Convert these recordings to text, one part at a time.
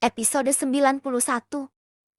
Episode 91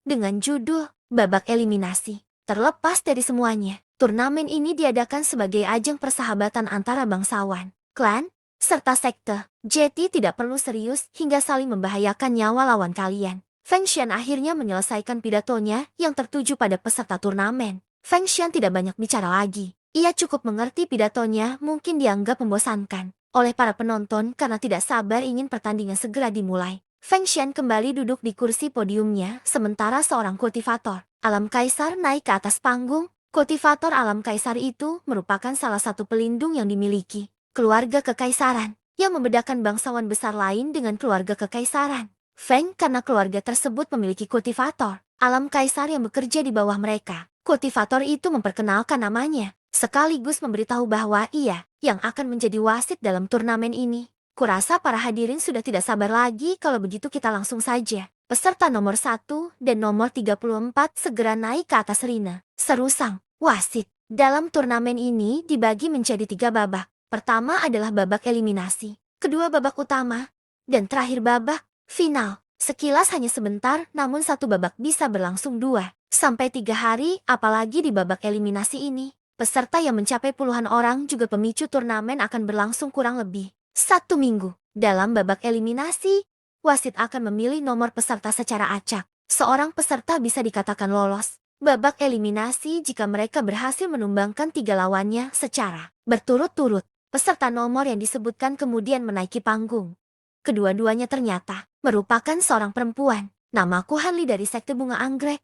dengan judul Babak Eliminasi. Terlepas dari semuanya, turnamen ini diadakan sebagai ajang persahabatan antara bangsawan, klan, serta sekte. Jadi tidak perlu serius hingga saling membahayakan nyawa lawan kalian. Feng Xian akhirnya menyelesaikan pidatonya yang tertuju pada peserta turnamen. Feng Xian tidak banyak bicara lagi. Ia cukup mengerti pidatonya mungkin dianggap membosankan oleh para penonton karena tidak sabar ingin pertandingan segera dimulai. Feng Xian kembali duduk di kursi podiumnya sementara seorang kultivator alam kaisar naik ke atas panggung. Kultivator alam kaisar itu merupakan salah satu pelindung yang dimiliki keluarga kekaisaran yang membedakan bangsawan besar lain dengan keluarga kekaisaran. Feng karena keluarga tersebut memiliki kultivator alam kaisar yang bekerja di bawah mereka. Kultivator itu memperkenalkan namanya sekaligus memberitahu bahwa ia yang akan menjadi wasit dalam turnamen ini. Kurasa para hadirin sudah tidak sabar lagi, kalau begitu kita langsung saja. Peserta nomor 1 dan nomor 34 segera naik ke atas arena. Seru sang wasit. Dalam turnamen ini dibagi menjadi 3 babak. Pertama adalah babak eliminasi, kedua babak utama, dan terakhir babak final. Sekilas hanya sebentar, namun satu babak bisa berlangsung 2 sampai 3 hari, apalagi di babak eliminasi ini. Peserta yang mencapai puluhan orang juga pemicu turnamen akan berlangsung kurang lebih 1 minggu. Dalam babak eliminasi, wasit akan memilih nomor peserta secara acak. Seorang peserta bisa dikatakan lolos babak eliminasi jika mereka berhasil menumbangkan 3 lawannya secara berturut-turut. Peserta nomor yang disebutkan kemudian menaiki panggung. Kedua-duanya ternyata merupakan seorang perempuan. Namaku Hanli dari Sekte Bunga Anggrek.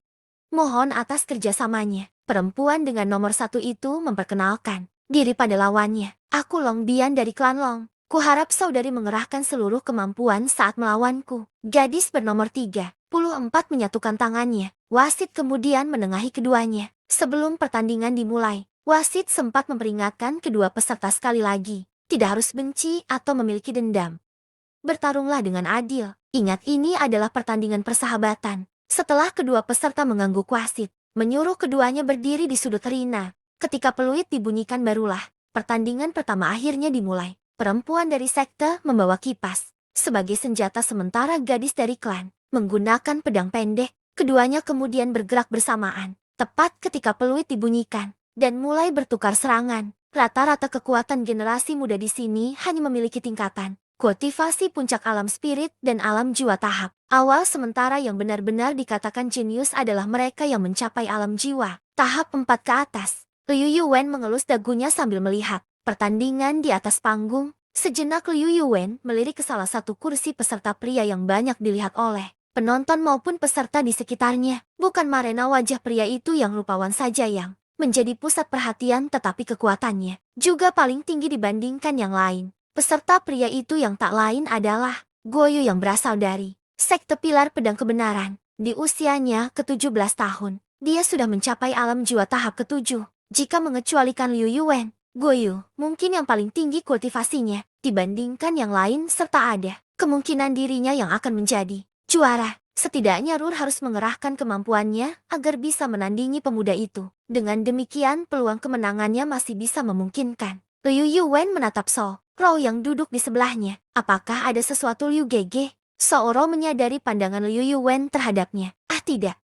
Mohon atas kerjasamanya. Perempuan dengan nomor 1 itu memperkenalkan diri pada lawannya. Aku Long Bian dari klan Long. Kuharap saudari mengerahkan seluruh kemampuan saat melawanku. Gadis bernomor 34 menyatukan tangannya. Wasit kemudian menengahi keduanya. Sebelum pertandingan dimulai, wasit sempat memperingatkan kedua peserta sekali lagi. Tidak harus benci atau memiliki dendam. Bertarunglah dengan adil. Ingat, ini adalah pertandingan persahabatan. Setelah kedua peserta mengangguk, wasit menyuruh keduanya berdiri di sudut arena. Ketika peluit dibunyikan barulah pertandingan pertama akhirnya dimulai. Perempuan dari sekte membawa kipas sebagai senjata, sementara gadis dari klan menggunakan pedang pendek. Keduanya kemudian bergerak bersamaan, tepat ketika peluit dibunyikan, dan mulai bertukar serangan. Rata-rata kekuatan generasi muda di sini hanya memiliki tingkatan kultivasi puncak alam spirit dan alam jiwa tahap awal, sementara yang benar-benar dikatakan jenius adalah mereka yang mencapai alam jiwa tahap 4 ke atas. Liu Yuwen mengelus dagunya sambil melihat pertandingan di atas panggung. Sejenak Liu Yuwen melirik ke salah satu kursi peserta pria yang banyak dilihat oleh penonton maupun peserta di sekitarnya. Bukan marena wajah pria itu yang rupawan saja yang menjadi pusat perhatian, tetapi kekuatannya juga paling tinggi dibandingkan yang lain. Peserta pria itu yang tak lain adalah Goyu yang berasal dari Sekte Pilar Pedang Kebenaran. Di usianya ke-17 tahun, dia sudah mencapai alam jiwa tahap ke-7. Jika mengecualikan Liu Yuwen, Goyu mungkin yang paling tinggi kultivasinya dibandingkan yang lain, serta ada kemungkinan dirinya yang akan menjadi juara. Setidaknya Rur harus mengerahkan kemampuannya agar bisa menandingi pemuda itu. Dengan demikian peluang kemenangannya masih bisa memungkinkan. Liu Yuwen menatap So Ro yang duduk di sebelahnya. Apakah ada sesuatu, Liu Gege? So Ro menyadari pandangan Liu Yuwen terhadapnya. Ah, tidak.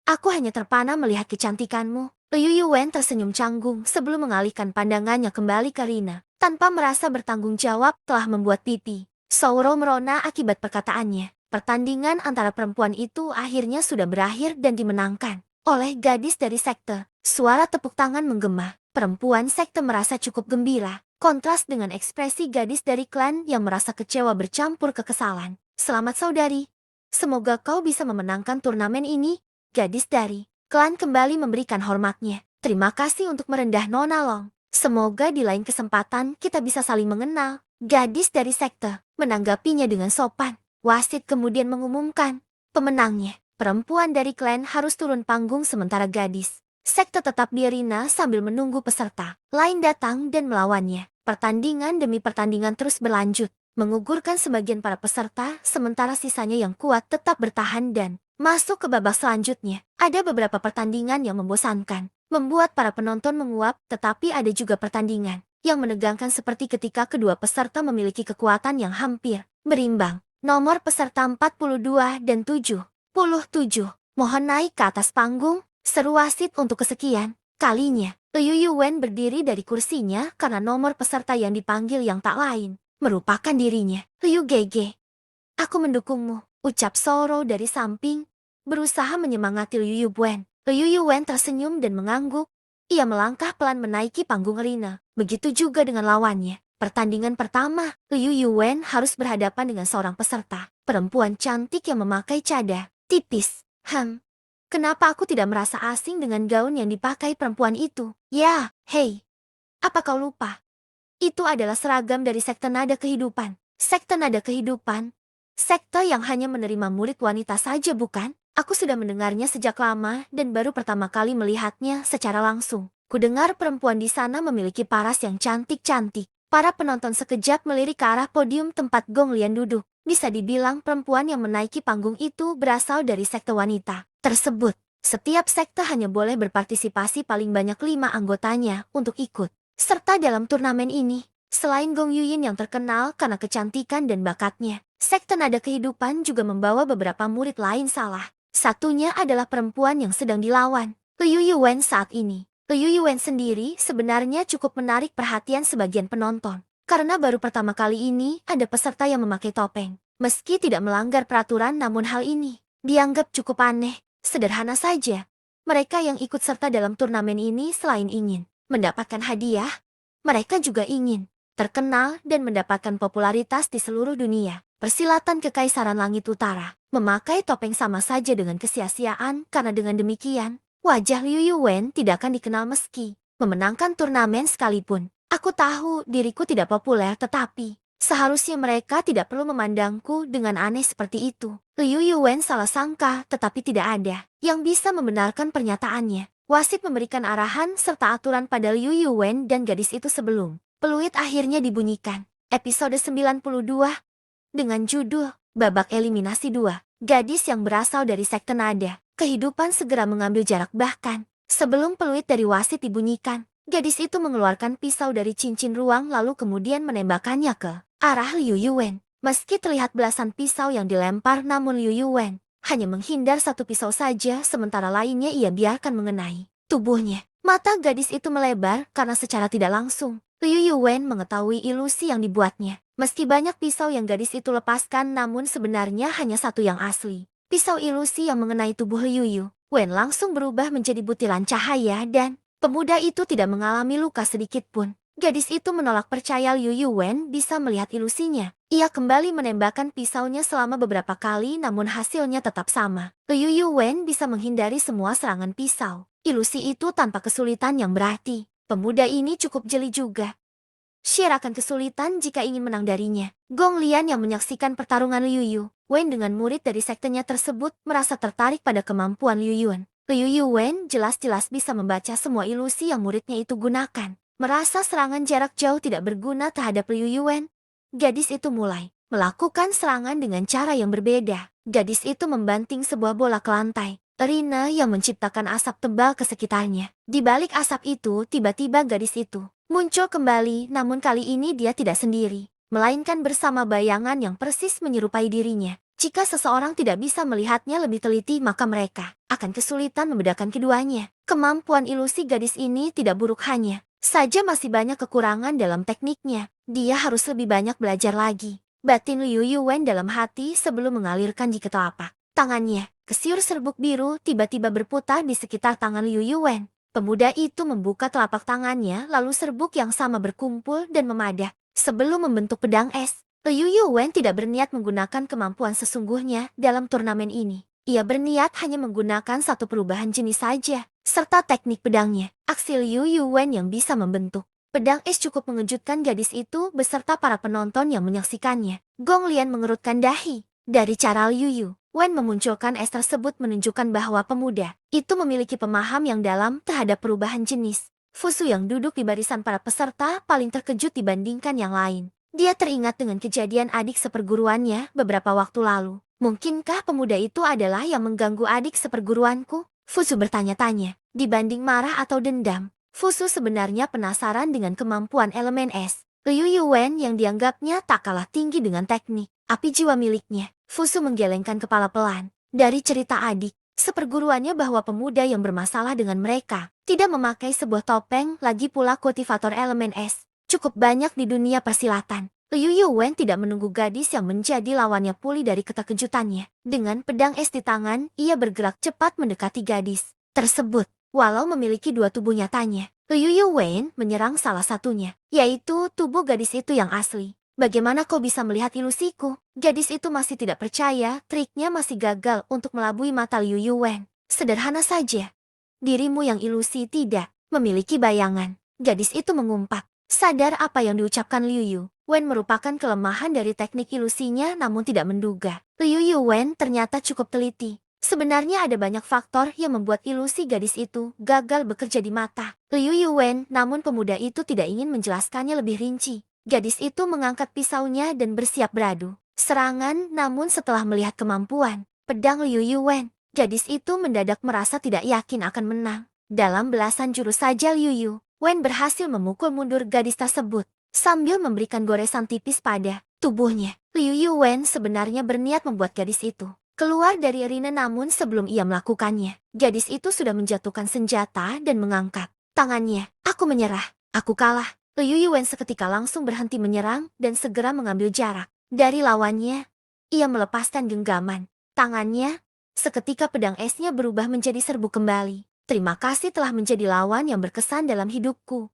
Aku hanya terpana melihat kecantikanmu. Liu Yuwen tersenyum canggung sebelum mengalihkan pandangannya kembali ke Rina. Tanpa merasa bertanggung jawab telah membuat pipi. Sauro merona akibat perkataannya. Pertandingan antara perempuan itu akhirnya sudah berakhir dan dimenangkan oleh gadis dari sekte. Suara tepuk tangan menggema. Perempuan sekte merasa cukup gembira. Kontras dengan ekspresi gadis dari klan yang merasa kecewa bercampur kekesalan. Selamat saudari. Semoga kau bisa memenangkan turnamen ini. Gadis dari klan kembali memberikan hormatnya. Terima kasih untuk merendah Nona Long. Semoga di lain kesempatan kita bisa saling mengenal. Gadis dari sekte menanggapinya dengan sopan. Wasit kemudian mengumumkan pemenangnya. Perempuan dari klan harus turun panggung sementara gadis sekte tetap di arena sambil menunggu peserta lain datang dan melawannya. Pertandingan demi pertandingan terus berlanjut, mengugurkan sebagian para peserta, sementara sisanya yang kuat tetap bertahan dan masuk ke babak selanjutnya. Ada beberapa pertandingan yang membosankan, membuat para penonton menguap, tetapi ada juga pertandingan yang menegangkan seperti ketika kedua peserta memiliki kekuatan yang hampir berimbang. Nomor peserta 42 dan 77. Mohon naik ke atas panggung, seru wasit untuk kesekian kalinya. Liu Yuwen berdiri dari kursinya karena nomor peserta yang dipanggil yang tak lain merupakan dirinya. Liu Gege. Aku mendukungmu, ucap Soro dari samping, berusaha menyemangati Liu Yuwen. Liu Yuwen tersenyum dan mengangguk. Ia melangkah pelan menaiki panggung arena. Begitu juga dengan lawannya. Pertandingan pertama, Liu Yuwen harus berhadapan dengan seorang peserta, perempuan cantik yang memakai cadar tipis. Kenapa aku tidak merasa asing dengan gaun yang dipakai perempuan itu? Ya, hei, apa kau lupa? Itu adalah seragam dari sekte nada kehidupan. Sekte nada kehidupan? Sekte yang hanya menerima murid wanita saja bukan? Aku sudah mendengarnya sejak lama dan baru pertama kali melihatnya secara langsung. Kudengar perempuan di sana memiliki paras yang cantik-cantik. Para penonton sekejap melirik ke arah podium tempat Gong Lian duduk. Bisa dibilang perempuan yang menaiki panggung itu berasal dari sekte wanita tersebut. Setiap sekte hanya boleh berpartisipasi paling banyak 5 anggotanya untuk ikut serta dalam turnamen ini. Selain Gong Yuyin yang terkenal karena kecantikan dan bakatnya, sekte nada kehidupan juga membawa beberapa murid lain. Salah satunya adalah perempuan yang sedang dilawan, Liu Yuwen saat ini. Liu Yuwen sendiri sebenarnya cukup menarik perhatian sebagian penonton, karena baru pertama kali ini ada peserta yang memakai topeng. Meski tidak melanggar peraturan, namun hal ini dianggap cukup aneh. Sederhana saja, mereka yang ikut serta dalam turnamen ini selain ingin mendapatkan hadiah, mereka juga ingin terkenal dan mendapatkan popularitas di seluruh dunia. Persilatan Kekaisaran Langit Utara memakai topeng sama saja dengan kesia-siaan, karena dengan demikian wajah Liu Yuwen tidak akan dikenal meski memenangkan turnamen sekalipun. Aku tahu diriku tidak populer, tetapi seharusnya mereka tidak perlu memandangku dengan aneh seperti itu. Liu Yuwen salah sangka, tetapi tidak ada yang bisa membenarkan pernyataannya. Wasit memberikan arahan serta aturan pada Liu Yuwen dan gadis itu sebelum peluit akhirnya dibunyikan. Episode 92 dengan judul Babak Eliminasi 2. Gadis yang berasal dari sekte nada kehidupan segera mengambil jarak. Bahkan sebelum peluit dari wasit dibunyikan, gadis itu mengeluarkan pisau dari cincin ruang lalu kemudian menembakkannya ke arah Liu Yuwen. Meski terlihat belasan pisau yang dilempar, namun Liu Yuwen hanya menghindar satu pisau saja, sementara lainnya ia biarkan mengenai tubuhnya. Mata gadis itu melebar karena secara tidak langsung Liu Yuwen mengetahui ilusi yang dibuatnya. Meski banyak pisau yang gadis itu lepaskan, namun sebenarnya hanya satu yang asli. Pisau ilusi yang mengenai tubuh Liu Yuwen langsung berubah menjadi butiran cahaya dan pemuda itu tidak mengalami luka sedikit pun. Gadis itu menolak percaya Liu Yuwen bisa melihat ilusinya. Ia kembali menembakkan pisaunya selama beberapa kali, namun hasilnya tetap sama. Liu Yuwen bisa menghindari semua serangan pisau ilusi itu tanpa kesulitan yang berarti. Pemuda ini cukup jeli juga. Shir akan kesulitan jika ingin menang darinya. Gong Lian yang menyaksikan pertarungan Liu Yuwen dengan murid dari sektenya tersebut merasa tertarik pada kemampuan Liu Yuwen. Liu Yuwen jelas-jelas bisa membaca semua ilusi yang muridnya itu gunakan. Merasa serangan jarak jauh tidak berguna terhadap Liu Yuwen, gadis itu mulai melakukan serangan dengan cara yang berbeda. Gadis itu membanting sebuah bola ke lantai arena yang menciptakan asap tebal ke sekitarnya. Di balik asap itu, tiba-tiba gadis itu muncul kembali, namun kali ini dia tidak sendiri, melainkan bersama bayangan yang persis menyerupai dirinya. Jika seseorang tidak bisa melihatnya lebih teliti, maka mereka akan kesulitan membedakan keduanya. Kemampuan ilusi gadis ini tidak buruk, hanya saja masih banyak kekurangan dalam tekniknya. Dia harus lebih banyak belajar lagi. Batin Liu Yuwen dalam hati sebelum mengalirkan di telapak tangannya. Kesiur serbuk biru tiba-tiba berputar di sekitar tangan Liu Yuwen. Pemuda itu membuka telapak tangannya, lalu serbuk yang sama berkumpul dan memadah sebelum membentuk pedang es. Liu Yuwen tidak berniat menggunakan kemampuan sesungguhnya dalam turnamen ini. Ia berniat hanya menggunakan satu perubahan jenis saja, serta teknik pedangnya. Aksi Liu Yuwen yang bisa membentuk pedang es cukup mengejutkan gadis itu beserta para penonton yang menyaksikannya. Gong Lian mengerutkan dahi. Dari cara Liu Yuwen memunculkan es tersebut menunjukkan bahwa pemuda itu memiliki pemaham yang dalam terhadap perubahan jenis. Fusu yang duduk di barisan para peserta paling terkejut dibandingkan yang lain. Dia teringat dengan kejadian adik seperguruannya beberapa waktu lalu. Mungkinkah pemuda itu adalah yang mengganggu adik seperguruanku? Fusu bertanya-tanya. Dibanding marah atau dendam, Fusu sebenarnya penasaran dengan kemampuan elemen es Liu Yuwen yang dianggapnya tak kalah tinggi dengan teknik api jiwa miliknya. Fusu menggelengkan kepala pelan. Dari cerita adik, seperguruannya bahwa pemuda yang bermasalah dengan mereka tidak memakai sebuah topeng, lagi pula kultivator elemen es. Cukup banyak di dunia persilatan. Liu Yuwen tidak menunggu gadis yang menjadi lawannya pulih dari ketakutannya. Dengan pedang es di tangan, ia bergerak cepat mendekati gadis tersebut. Walau memiliki dua tubuh nyatanya, Liu Yuwen menyerang salah satunya, yaitu tubuh gadis itu yang asli. Bagaimana kau bisa melihat ilusiku? Gadis itu masih tidak percaya, triknya masih gagal untuk melabui mata Liu Yuwen. Sederhana saja. Dirimu yang ilusi tidak memiliki bayangan. Gadis itu mengumpat. Sadar apa yang diucapkan Liu Yuwen merupakan kelemahan dari teknik ilusinya, namun tidak menduga Liu Yuwen ternyata cukup teliti. Sebenarnya ada banyak faktor yang membuat ilusi gadis itu gagal bekerja di mata Liu Yuwen, namun pemuda itu tidak ingin menjelaskannya lebih rinci. Gadis itu mengangkat pisaunya dan bersiap beradu serangan, namun setelah melihat kemampuan pedang Liu Yuwen, gadis itu mendadak merasa tidak yakin akan menang. Dalam belasan jurus saja Liu Yuwen berhasil memukul mundur gadis tersebut, sambil memberikan goresan tipis pada tubuhnya. Liu Yuwen sebenarnya berniat membuat gadis itu keluar dari arena, namun sebelum ia melakukannya, gadis itu sudah menjatuhkan senjata dan mengangkat tangannya. Aku menyerah, aku kalah. Liu Yuwen seketika langsung berhenti menyerang dan segera mengambil jarak dari lawannya. Ia melepaskan genggaman tangannya. Seketika pedang esnya berubah menjadi serbuk kembali. Terima kasih telah menjadi lawan yang berkesan dalam hidupku.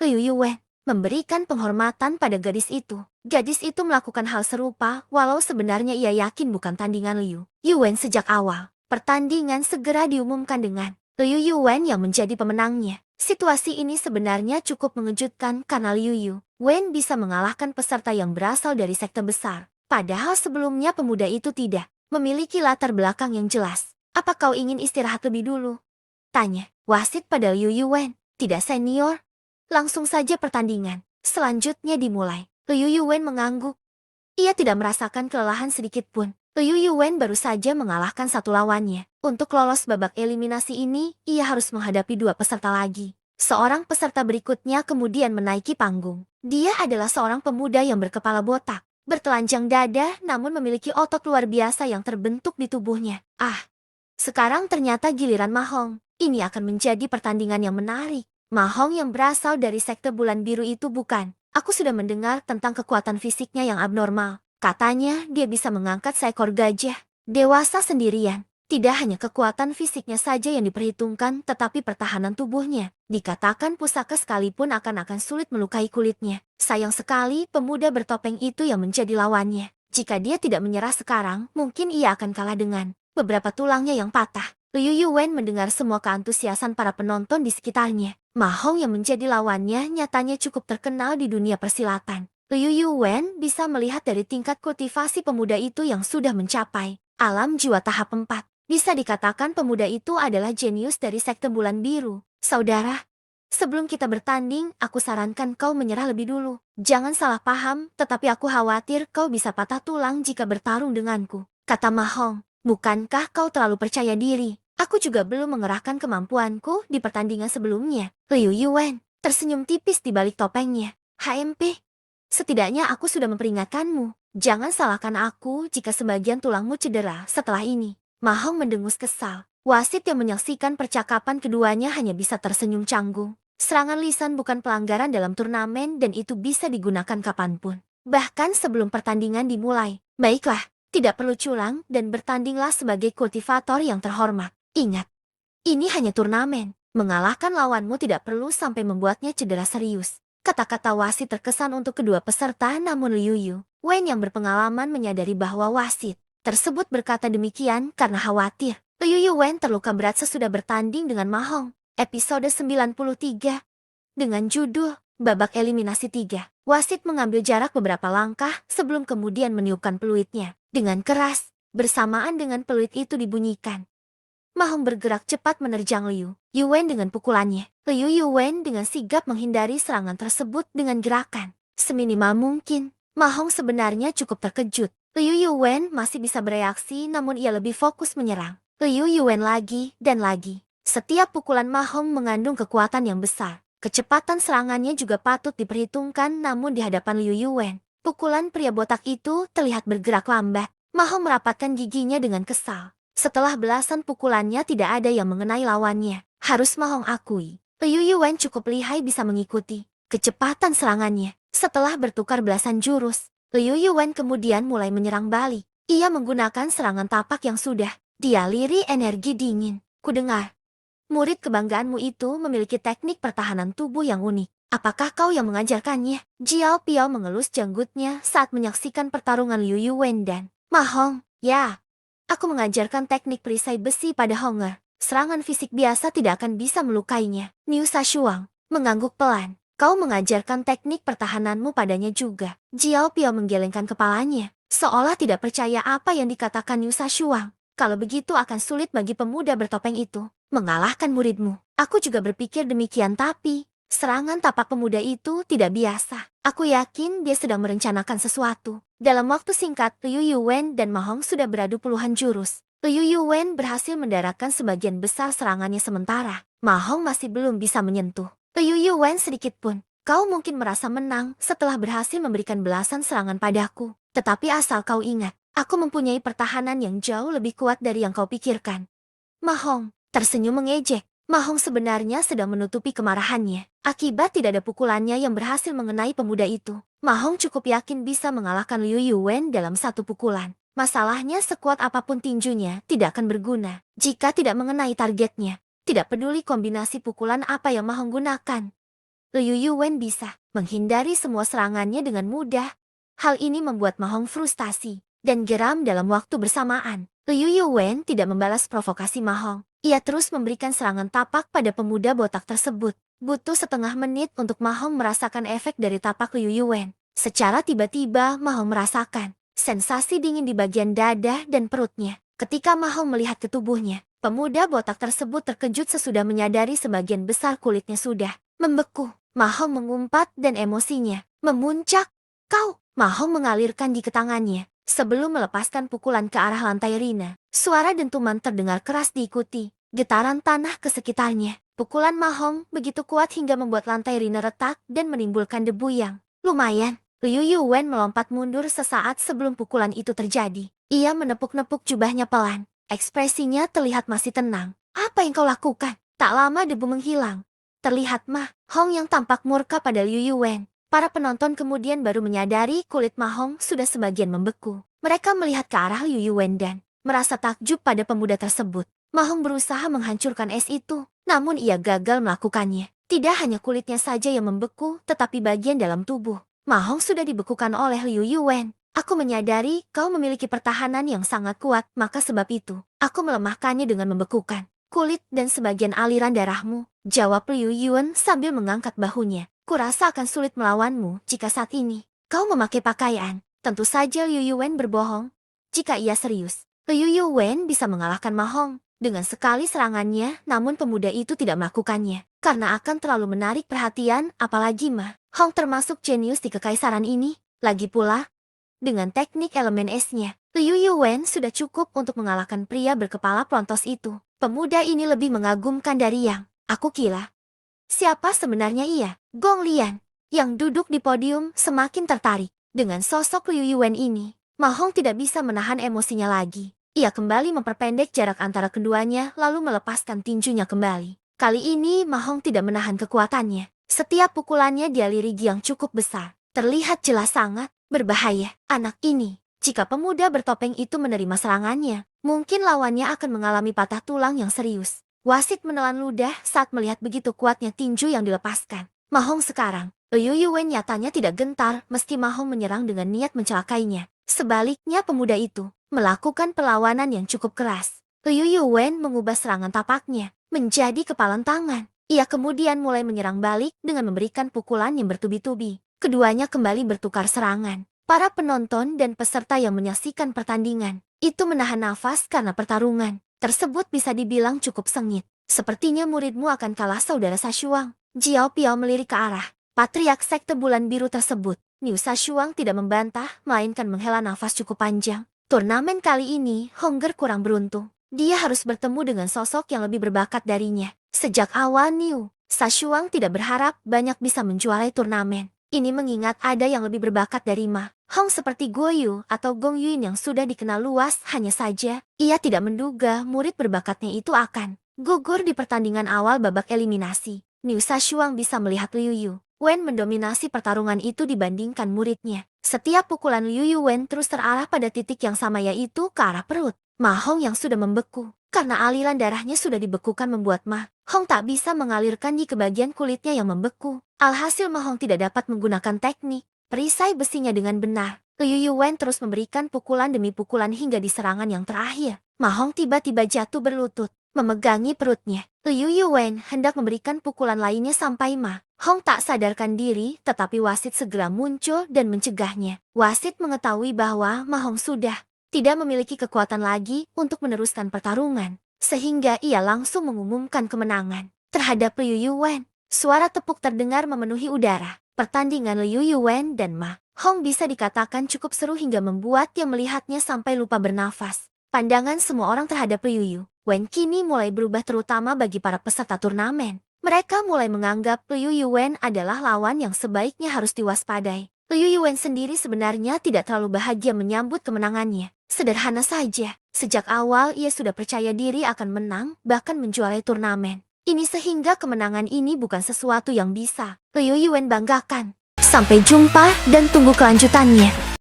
Liu Yuwen memberikan penghormatan pada gadis itu. Gadis itu melakukan hal serupa, walau sebenarnya ia yakin bukan tandingan Liu Yuwen sejak awal. Pertandingan segera diumumkan dengan Liu Yuwen yang menjadi pemenangnya. Situasi ini sebenarnya cukup mengejutkan karena Liu Yuwen bisa mengalahkan peserta yang berasal dari sekte besar. Padahal sebelumnya pemuda itu tidak memiliki latar belakang yang jelas. Apa kau ingin istirahat lebih dulu? Tanya wasit pada Liu Yuwen. Tidak senior. Langsung saja pertandingan selanjutnya dimulai. Liu Yuwen mengangguk. Ia tidak merasakan kelelahan sedikit pun. Liu Yuwen baru saja mengalahkan satu lawannya. Untuk lolos babak eliminasi ini, ia harus menghadapi dua peserta lagi. Seorang peserta berikutnya kemudian menaiki panggung. Dia adalah seorang pemuda yang berkepala botak, bertelanjang dada, namun memiliki otot luar biasa yang terbentuk di tubuhnya. Sekarang ternyata giliran Ma Hong. Ini akan menjadi pertandingan yang menarik. Ma Hong yang berasal dari sekte bulan biru itu bukan. Aku sudah mendengar tentang kekuatan fisiknya yang abnormal. Katanya dia bisa mengangkat seekor gajah dewasa sendirian. Tidak hanya kekuatan fisiknya saja yang diperhitungkan, tetapi pertahanan tubuhnya. Dikatakan pusaka sekalipun akan sulit melukai kulitnya. Sayang sekali pemuda bertopeng itu yang menjadi lawannya. Jika dia tidak menyerah sekarang, mungkin ia akan kalah dengan beberapa tulangnya yang patah. Liu Yuwen mendengar semua keantusiasan para penonton di sekitarnya. Ma Hong yang menjadi lawannya nyatanya cukup terkenal di dunia persilatan. Liu Yuwen bisa melihat dari tingkat kultivasi pemuda itu yang sudah mencapai alam jiwa tahap 4. Bisa dikatakan pemuda itu adalah jenius dari sekte bulan biru. Saudara, sebelum kita bertanding, aku sarankan kau menyerah lebih dulu. Jangan salah paham, tetapi aku khawatir kau bisa patah tulang jika bertarung denganku, kata Ma Hong. Bukankah kau terlalu percaya diri? Aku juga belum mengerahkan kemampuanku di pertandingan sebelumnya. Liu Yuwen tersenyum tipis di balik topengnya. HMP, setidaknya aku sudah memperingatkanmu. Jangan salahkan aku jika sebagian tulangmu cedera setelah ini. Ma Hong mendengus kesal. Wasit yang menyaksikan percakapan keduanya hanya bisa tersenyum canggung. Serangan lisan bukan pelanggaran dalam turnamen dan itu bisa digunakan kapanpun. Bahkan sebelum pertandingan dimulai. Baiklah, tidak perlu curang dan bertandinglah sebagai kultivator yang terhormat. Ingat, ini hanya turnamen. Mengalahkan lawanmu tidak perlu sampai membuatnya cedera serius. Kata-kata wasit terkesan untuk kedua peserta, namun Liu Yuwen yang berpengalaman menyadari bahwa wasit tersebut berkata demikian karena khawatir Liu Yuwen terluka berat sesudah bertanding dengan Ma Hong. Episode 93 dengan judul Babak Eliminasi 3. Wasit mengambil jarak beberapa langkah sebelum kemudian meniupkan peluitnya dengan keras. Bersamaan dengan peluit itu dibunyikan, Ma Hong bergerak cepat menerjang Liu Yuwen dengan pukulannya. Liu Yuwen dengan sigap menghindari serangan tersebut dengan gerakan seminimal mungkin. Ma Hong sebenarnya cukup terkejut. Liu Yuwen masih bisa bereaksi, namun ia lebih fokus menyerang Liu Yuwen lagi dan lagi. Setiap pukulan Ma Hong mengandung kekuatan yang besar. Kecepatan serangannya juga patut diperhitungkan, namun di hadapan Liu Yuwen, Pukulan pria botak itu terlihat bergerak lambat. Ma Hong merapatkan giginya dengan kesal. Setelah belasan pukulannya tidak ada yang mengenai lawannya. Harus Ma Hong akui, Liu Yuan cukup lihai bisa mengikuti kecepatan serangannya. Setelah bertukar belasan jurus, Liu Yuan kemudian mulai menyerang balik. Ia menggunakan serangan tapak yang sudah dialiri energi dingin. Kudengar, murid kebanggaanmu itu memiliki teknik pertahanan tubuh yang unik. Apakah kau yang mengajarkannya? Jiao Piao mengelus janggutnya saat menyaksikan pertarungan Liu Yuan dan Ma Hong. Ya, aku mengajarkan teknik perisai besi pada Honger. Serangan fisik biasa tidak akan bisa melukainya. Niu Sashuang mengangguk pelan. Kau mengajarkan teknik pertahananmu padanya juga. Jiao Piao menggelengkan kepalanya, seolah tidak percaya apa yang dikatakan Niu Sashuang. Kalau begitu akan sulit bagi pemuda bertopeng itu mengalahkan muridmu. Aku juga berpikir demikian, tapi serangan tapak pemuda itu tidak biasa. Aku yakin dia sedang merencanakan sesuatu. Dalam waktu singkat, Liu Yuan dan Ma Hong sudah beradu puluhan jurus. Liu Yuan berhasil mendaratkan sebagian besar serangannya sementara Ma Hong masih belum bisa menyentuh Liu Yuan sedikit pun. Kau mungkin merasa menang setelah berhasil memberikan belasan serangan padaku. Tetapi asal kau ingat, aku mempunyai pertahanan yang jauh lebih kuat dari yang kau pikirkan. Ma Hong tersenyum mengejek. Ma Hong sebenarnya sedang menutupi kemarahannya. Akibat tidak ada pukulannya yang berhasil mengenai pemuda itu, Ma Hong cukup yakin bisa mengalahkan Liu Yuan dalam satu pukulan. Masalahnya sekuat apapun tinjunya tidak akan berguna jika tidak mengenai targetnya. Tidak peduli kombinasi pukulan apa yang Ma Hong gunakan, Liu Yuan bisa menghindari semua serangannya dengan mudah. Hal ini membuat Ma Hong frustasi dan geram dalam waktu bersamaan. Liu Yuan tidak membalas provokasi Ma Hong. Ia terus memberikan serangan tapak pada pemuda botak tersebut. Butuh setengah menit untuk Ma Hong merasakan efek dari tapak Liu Yuan. Secara tiba-tiba Ma Hong merasakan sensasi dingin di bagian dada dan perutnya. Ketika Ma Hong melihat ke tubuhnya, pemuda botak tersebut terkejut sesudah menyadari sebagian besar kulitnya sudah membeku. Ma Hong mengumpat dan emosinya memuncak. Kau! Ma Hong mengalirkan gigi ke tangannya sebelum melepaskan pukulan ke arah lantai Rina. Suara dentuman terdengar keras diikuti getaran tanah ke sekitarnya. Pukulan Ma Hong begitu kuat hingga membuat lantai Rina retak dan menimbulkan debu yang lumayan. Liu Yuan melompat mundur sesaat sebelum pukulan itu terjadi. Ia menepuk-nepuk jubahnya pelan. Ekspresinya terlihat masih tenang. Apa yang kau lakukan? Tak lama debu menghilang. Terlihat Ma Hong yang tampak murka pada Liu Yuan. Para penonton kemudian baru menyadari kulit Ma Hong sudah sebagian membeku. Mereka melihat ke arah Liu Yuan dan merasa takjub pada pemuda tersebut. Ma Hong berusaha menghancurkan es itu, namun ia gagal melakukannya. Tidak hanya kulitnya saja yang membeku, tetapi bagian dalam tubuh Ma Hong sudah dibekukan oleh Liu Yuan. Aku menyadari kau memiliki pertahanan yang sangat kuat, maka sebab itu, aku melemahkannya dengan membekukan kulit dan sebagian aliran darahmu, jawab Liu Yuan sambil mengangkat bahunya. Kurasa akan sulit melawanmu jika saat ini kau memakai pakaian. Tentu saja Liu Yuan berbohong. Jika ia serius, Liu Yuan bisa mengalahkan Ma Hong dengan sekali serangannya, namun pemuda itu tidak melakukannya karena akan terlalu menarik perhatian, apalagi Ma Hong termasuk jenius di kekaisaran ini. Lagi pula, dengan teknik elemen esnya, Liu Yuan sudah cukup untuk mengalahkan pria berkepala plontos itu. Pemuda ini lebih mengagumkan dari yang aku kira. Siapa sebenarnya ia? Gong Lian, yang duduk di podium, semakin tertarik dengan sosok Liu Yuan ini. Ma Hong tidak bisa menahan emosinya lagi. Ia kembali memperpendek jarak antara keduanya lalu melepaskan tinjunya kembali. Kali ini Ma Hong tidak menahan kekuatannya. Setiap pukulannya dialiri yang cukup besar. Terlihat jelas sangat berbahaya. Anak ini, jika pemuda bertopeng itu menerima serangannya, mungkin lawannya akan mengalami patah tulang yang serius. Wasit menelan ludah saat melihat begitu kuatnya tinju yang dilepaskan. Ma Hong sekarang, Liu Yuan nyatanya tidak gentar meski Ma Hong menyerang dengan niat mencelakainya. Sebaliknya pemuda itu melakukan perlawanan yang cukup keras. Liu Yuan mengubah serangan tapaknya menjadi kepalan tangan. Ia kemudian mulai menyerang balik dengan memberikan pukulan yang bertubi-tubi. Keduanya kembali bertukar serangan. Para penonton dan peserta yang menyaksikan pertandingan itu menahan nafas karena pertarungan tersebut bisa dibilang cukup sengit. Sepertinya muridmu akan kalah, saudara Sashuang. Jiao Piao melirik ke arah patriark sekte bulan biru tersebut. Niu Sashuang tidak membantah, melainkan menghela nafas cukup panjang. Turnamen kali ini, Honger kurang beruntung. Dia harus bertemu dengan sosok yang lebih berbakat darinya. Sejak awal Niu Sashuang tidak berharap banyak bisa menjuarai turnamen. Ini mengingat ada yang lebih berbakat dari Ma Hong seperti Guoyu atau Gong Yuin yang sudah dikenal luas. Hanya saja, ia tidak menduga murid berbakatnya itu akan gugur di pertandingan awal babak eliminasi. Niu Sashuang bisa melihat Liu Yuwen mendominasi pertarungan itu dibandingkan muridnya. Setiap pukulan Liu Yuwen terus terarah pada titik yang sama, yaitu ke arah perut Ma Hong yang sudah membeku. Karena aliran darahnya sudah dibekukan membuat Ma Hong tak bisa mengalirkan di ke bagian kulitnya yang membeku. Alhasil Ma Hong tidak dapat menggunakan teknik perisai besinya dengan benar. Liu Yuwen terus memberikan pukulan demi pukulan hingga di serangan yang terakhir. Ma Hong tiba-tiba jatuh berlutut, memegangi perutnya. Liu Yuwen hendak memberikan pukulan lainnya sampai Ma Hong tak sadarkan diri, tetapi wasit segera muncul dan mencegahnya. Wasit mengetahui bahwa Ma Hong sudah tidak memiliki kekuatan lagi untuk meneruskan pertarungan, sehingga ia langsung mengumumkan kemenangan terhadap Liu Yuwen. Suara tepuk terdengar memenuhi udara. Pertandingan Liu Yuwen dan Ma Hong bisa dikatakan cukup seru hingga membuat yang melihatnya sampai lupa bernafas. Pandangan semua orang terhadap Liu Yuwen kini mulai berubah, terutama bagi para peserta turnamen. Mereka mulai menganggap Liu Yuwen adalah lawan yang sebaiknya harus diwaspadai. Liu Yuwen sendiri sebenarnya tidak terlalu bahagia menyambut kemenangannya. Sederhana saja, sejak awal ia sudah percaya diri akan menang, bahkan menjuarai turnamen ini, sehingga kemenangan ini bukan sesuatu yang bisa Liu Yuwen banggakan. Sampai jumpa dan tunggu kelanjutannya.